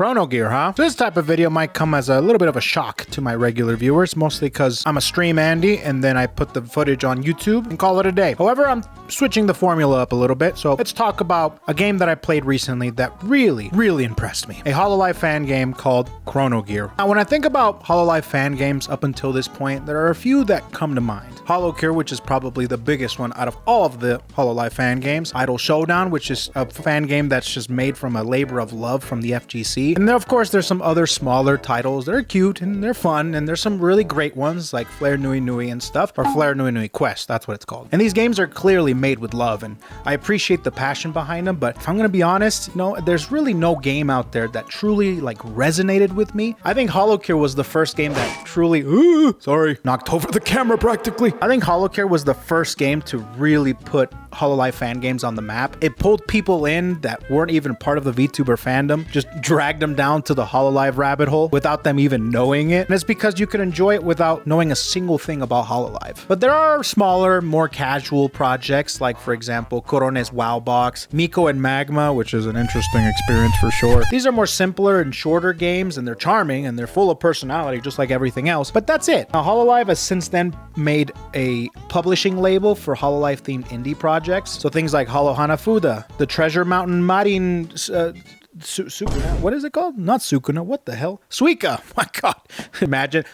Chronogear, huh? So this type of video might come as a little bit of a shock to my regular viewers, mostly because I'm a stream Andy and then I put the footage on YouTube and call it a day. However, I'm switching the formula up a little bit, so let's talk about a game that I played recently that really impressed me. A Hololive fan game called Chronogear. Now, when I think about Hololive fan games up until this point, there are a few that come to mind. Hololive, which is probably the biggest one out of all of the Hololive fan games. Idle Showdown, which is a fan game that's just made from a labor of love from the FGC. And then, of course, there's some other smaller titles. They're cute and they're fun, and there's some really great ones like Flare Nui Nui and stuff, or Flare Nui Nui Quest, that's what it's called. And these games are clearly made with love, and I appreciate the passion behind them, but if I'm gonna be honest, you know, there's really no game out there that truly like resonated with me. I think Hololive was the first game that truly, knocked over the camera practically. I think Hololive was the first game to really put Hololive fan games on the map. It pulled people in that weren't even part of the VTuber fandom, just dragged them down to the Hololive rabbit hole without them even knowing it. And it's because you can enjoy it without knowing a single thing about Hololive. But there are smaller, more casual projects, like for example, Corone's WoW Box, Miko and Magma, which is an interesting experience for sure. These are more simpler and shorter games, and they're charming and they're full of personality, just like everything else. But that's it. Now, Hololive has since then made a publishing label for Hololive themed indie projects. So things like Holo Hanafuda, the Treasure Mountain Marin, Sukuna, what is it called? Not Sukuna, what the hell? Suika, my god, imagine.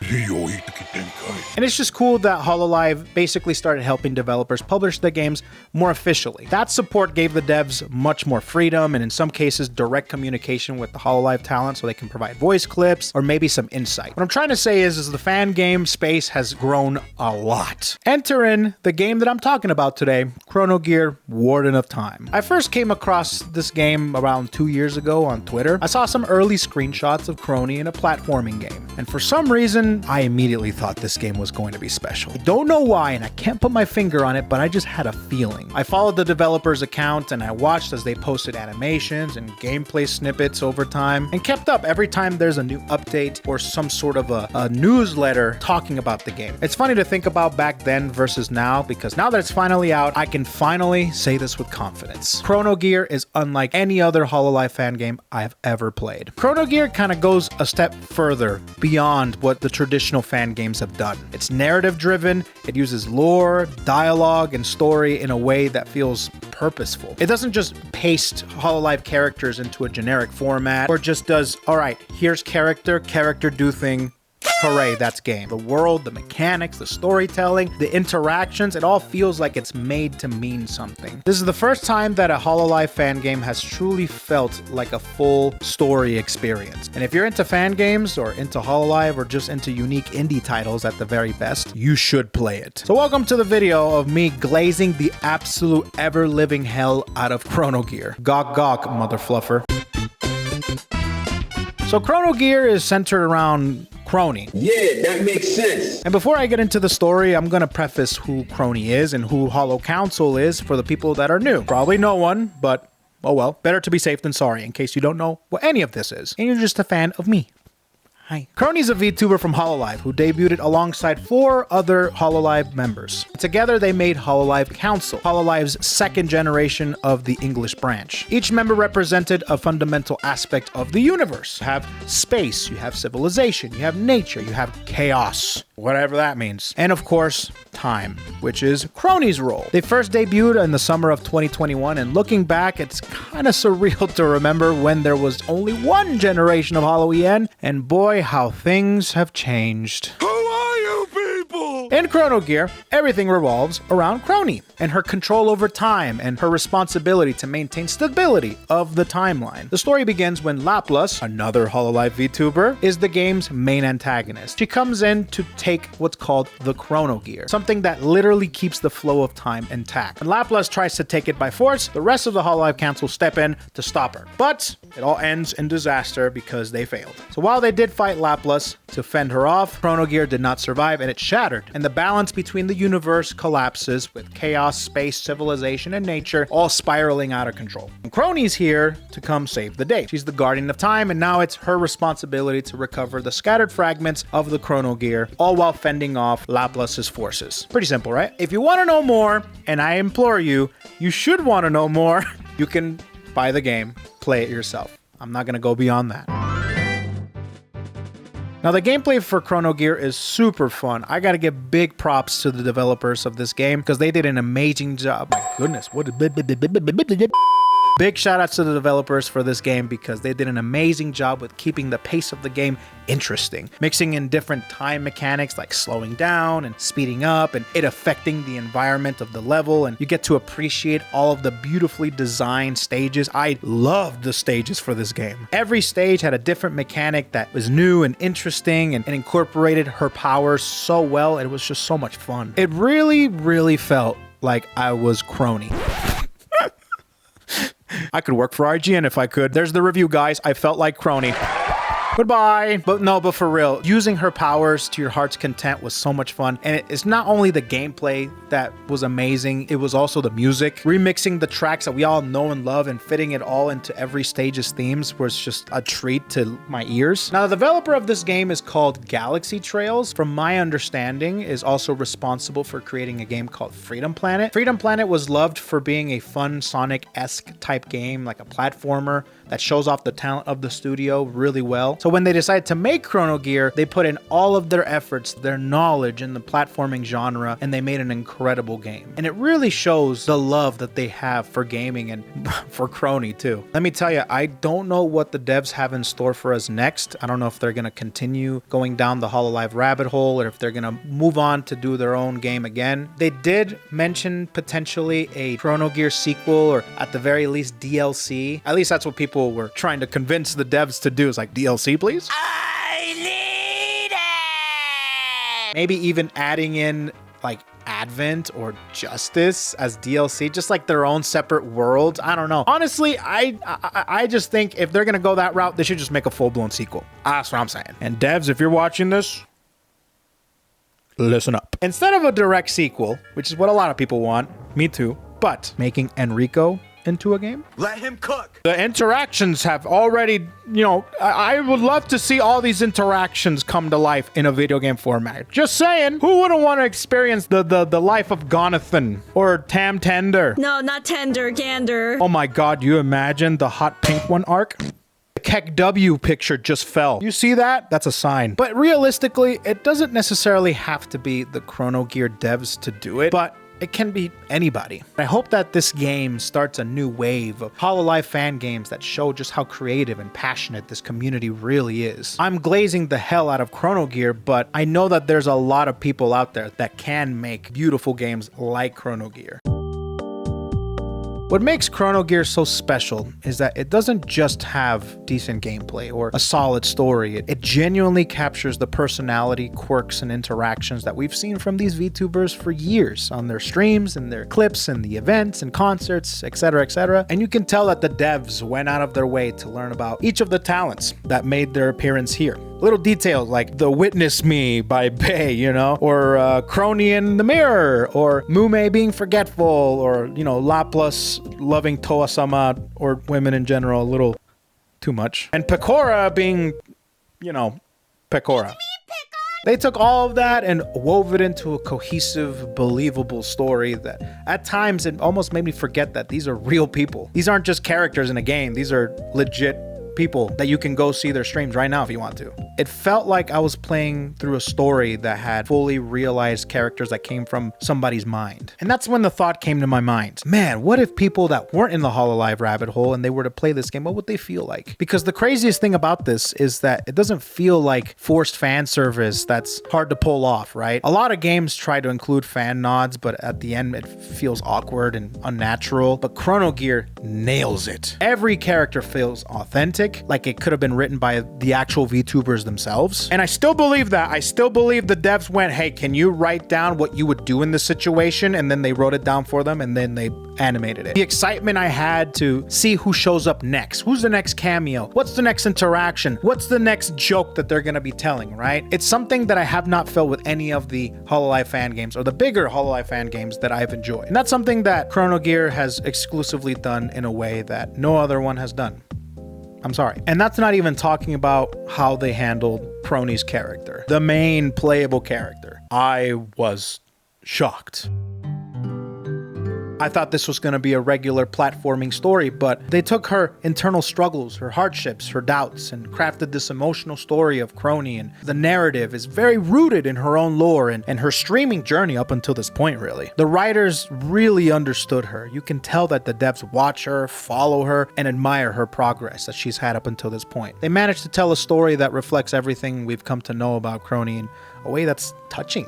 And it's just cool that Hololive basically started helping developers publish the games more officially. That support gave the devs much more freedom, and in some cases direct communication with the Hololive talent so they can provide voice clips or maybe some insight. What I'm trying to say is the fan game space has grown a lot. Enter in the game that I'm talking about today, Chronogear Warden of Time. I first came across this game around 2 years ago on Twitter. I saw some early screenshots of Crony in a platforming game, and for some reason, I immediately thought this game was going to be special. I don't know why, and I can't put my finger on it, but I just had a feeling. I followed the developer's account, and I watched as they posted animations and gameplay snippets over time, and kept up every time there's a new update or some sort of a newsletter talking about the game. It's funny to think about back then versus now, because now that it's finally out, I can finally say this with confidence. Chronogear is unlike any other Hololive fan game I have ever played. Chronogear kind of goes a step further beyond what the traditional fan games have done. It's narrative driven, it uses lore, dialogue, and story in a way that feels purposeful. It doesn't just paste Hololive characters into a generic format, or just does, all right, here's character do thing, hooray, that's game. The world, the mechanics, the storytelling, the interactions, it all feels like it's made to mean something. This is the first time that a Hololive fan game has truly felt like a full story experience. And if you're into fan games or into Hololive or just into unique indie titles at the very best, you should play it. So welcome to the video of me glazing the absolute ever-living hell out of Chronogear. Gawk gawk, mother fluffer. So Chronogear is centered around Crony. Yeah, that makes sense. And before I get into the story, I'm gonna preface who Crony is and who Hollow Council is for the people that are new. Probably no one, but oh well. Better to be safe than sorry in case you don't know what any of this is. And you're just a fan of me. Hi. Crony's a VTuber from Hololive who debuted alongside 4 other Hololive members. Together they made Hololive Council, Hololive's second generation of the English branch. Each member represented a fundamental aspect of the universe. You have space, you have civilization, you have nature, you have chaos, whatever that means. And of course, time, which is Crony's role. They first debuted in the summer of 2021, and looking back, it's kind of surreal to remember when there was only one generation of Holo-EN, and boy, how things have changed. Who are you people? In Chronogear, everything revolves around Crony and her control over time and her responsibility to maintain stability of the timeline. The story begins when Laplace, another Hololive VTuber, is the game's main antagonist. She comes in to take what's called the Chronogear, something that literally keeps the flow of time intact. When Laplace tries to take it by force, the rest of the Hololive Council step in to stop her. But it all ends in disaster because they failed. So while they did fight Laplace to fend her off, Chronogear did not survive and it shattered, and the balance between the universe collapses with chaos, space, civilization, and nature all spiraling out of control. And Crony's here to come save the day. She's the guardian of time, and now it's her responsibility to recover the scattered fragments of the Chronogear, all while fending off Laplace's forces. Pretty simple, right? If you want to know more, and I implore you, you should want to know more, you can buy the game, play it yourself. I'm not going to go beyond that. Now, the gameplay for Chronogear is super fun. I gotta give big props to the developers of this game because they did an amazing job. My goodness, what? Big shout outs to the developers for this game because they did an amazing job with keeping the pace of the game interesting, mixing in different time mechanics like slowing down and speeding up and it affecting the environment of the level, and you get to appreciate all of the beautifully designed stages. I loved the stages for this game. Every stage had a different mechanic that was new and interesting and incorporated her powers so well. It was just so much fun. It really felt like I was Crony. I could work for IGN if I could. There's the review, guys. I felt like Crony. Goodbye. But for real, using her powers to your heart's content was so much fun. And it's not only the gameplay that was amazing, it was also the music. Remixing the tracks that we all know and love and fitting it all into every stage's themes was just a treat to my ears. Now, the developer of this game is called Galaxy Trails. From my understanding, is also responsible for creating a game called Freedom Planet. Freedom Planet was loved for being a fun Sonic-esque type game, like a platformer that shows off the talent of the studio really well. So when they decided to make Chronogear, they put in all of their efforts, their knowledge in the platforming genre, and they made an incredible game. And it really shows the love that they have for gaming and for Crony too. Let me tell you, I don't know what the devs have in store for us next. I don't know if they're gonna continue going down the Hololive rabbit hole or if they're gonna move on to do their own game again. They did mention potentially a Chronogear sequel or at the very least DLC. At least that's what people were trying to convince the devs to do, is like, DLC, please? I need it! Maybe even adding in like Advent or Justice as DLC, just like their own separate worlds. I don't know. Honestly, I just think if they're gonna go that route, they should just make a full-blown sequel. That's what I'm saying. And devs, if you're watching this, listen up. Instead of a direct sequel, which is what a lot of people want, me too, but making Enrico into a game? Let him cook. The interactions have already, I would love to see all these interactions come to life in a video game format. Just saying, who wouldn't want to experience the life of Gonathan or Tam Tender? No, not Tender, Gander. Oh my god, you imagine the hot pink one arc? The KeKW picture just fell. You see that? That's a sign. But realistically, it doesn't necessarily have to be the Chronogear devs to do it, but it can be anybody. I hope that this game starts a new wave of Hololive fan games that show just how creative and passionate this community really is. I'm glazing the hell out of Chronogear, but I know that there's a lot of people out there that can make beautiful games like Chronogear. What makes Chronogear so special is that it doesn't just have decent gameplay or a solid story. It genuinely captures the personality, quirks, and interactions that we've seen from these VTubers for years on their streams and their clips and the events and concerts, etc., etc. And you can tell that the devs went out of their way to learn about each of the talents that made their appearance here. Little details like the Witness Me by Bay, or Crony in the Mirror, or Mume being forgetful, or, Laplace loving Toa-sama, or women in general a little too much. And Pecora being, Pecora. They took all of that and wove it into a cohesive, believable story that at times it almost made me forget that these are real people. These aren't just characters in a game. These are legit people that you can go see their streams right now if you want to. It felt like I was playing through a story that had fully realized characters that came from somebody's mind. And that's when the thought came to my mind. Man, what if people that weren't in the Hololive rabbit hole and they were to play this game, what would they feel like? Because the craziest thing about this is that it doesn't feel like forced fan service that's hard to pull off, right? A lot of games try to include fan nods, but at the end it feels awkward and unnatural. But Chronogear nails it. Every character feels authentic, like it could have been written by the actual VTubers themselves. And I still believe that. I still believe the devs went, hey, can you write down what you would do in this situation? And then they wrote it down for them and then they animated it. The excitement I had to see who shows up next. Who's the next cameo? What's the next interaction? What's the next joke that they're going to be telling, right? It's something that I have not felt with any of the Hololive fan games or the bigger Hololive fan games that I've enjoyed. And that's something that Chronogear has exclusively done in a way that no other one has done. I'm sorry. And that's not even talking about how they handled Crony's character, the main playable character. I was shocked. I thought this was going to be a regular platforming story, but they took her internal struggles, her hardships, her doubts, and crafted this emotional story of Crony, and the narrative is very rooted in her own lore and her streaming journey up until this point, really. The writers really understood her. You can tell that the devs watch her, follow her, and admire her progress that she's had up until this point. They managed to tell a story that reflects everything we've come to know about Crony in a way that's touching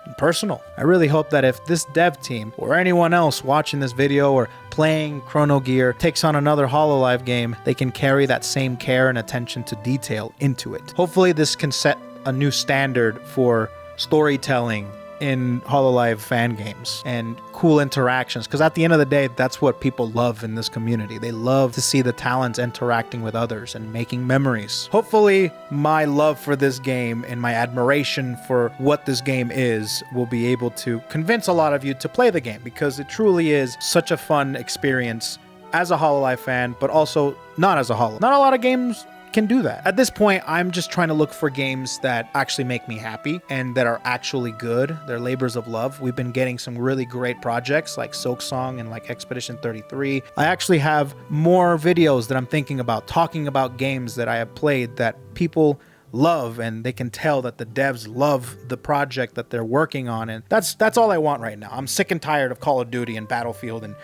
and personal. I really hope that if this dev team or anyone else watching this video or playing Chronogear takes on another Hololive game, they can carry that same care and attention to detail into it. Hopefully this can set a new standard for storytelling in Hololive fan games and cool interactions, because at the end of the day, that's what people love in this community. They love to see the talents interacting with others and making memories. Hopefully my love for this game and my admiration for what this game is will be able to convince a lot of you to play the game, because it truly is such a fun experience as a Hololive fan, but also not as a Hololive. Not a lot of games can do that. At this point, I'm just trying to look for games that actually make me happy and that are actually good. They're labors of love. We've been getting some really great projects like Silksong and like Expedition 33. I actually have more videos that I'm thinking about talking about games that I have played that people love, and they can tell that the devs love the project that they're working on, and that's all I want right now. I'm sick and tired of Call of Duty and Battlefield and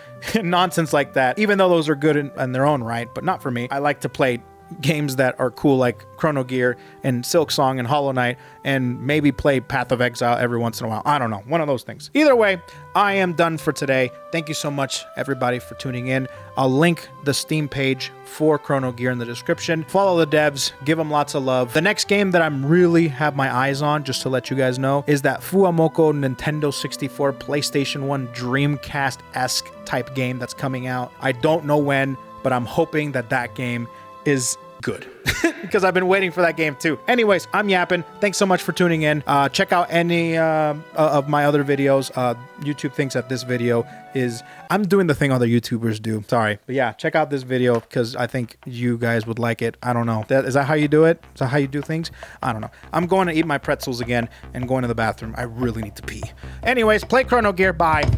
nonsense like that, even though those are good in their own right, but not for me. I like to play games that are cool like Chronogear and Silksong and Hollow Knight, and maybe play Path of Exile every once in a while. I don't know, one of those things. Either way, I am done for today. Thank you so much, everybody, for tuning in. I'll link the Steam page for Chronogear in the description. Follow the devs, give them lots of love. The next game that I'm really have my eyes on, just to let you guys know, is that Fuamoko Nintendo 64 PlayStation 1 Dreamcast-esque type game that's coming out. I don't know when, but I'm hoping that that game is good because I've been waiting for that game too. Anyways, I'm yapping. Thanks so much for tuning in. Check out any of my other videos. YouTube thinks that this video is... I'm doing the thing other YouTubers do. Sorry. But yeah, check out this video because I think you guys would like it. I don't know. Is that how you do it? Is that how you do things? I don't know. I'm going to eat my pretzels again and going to the bathroom. I really need to pee. Anyways, play Chronogear. Bye.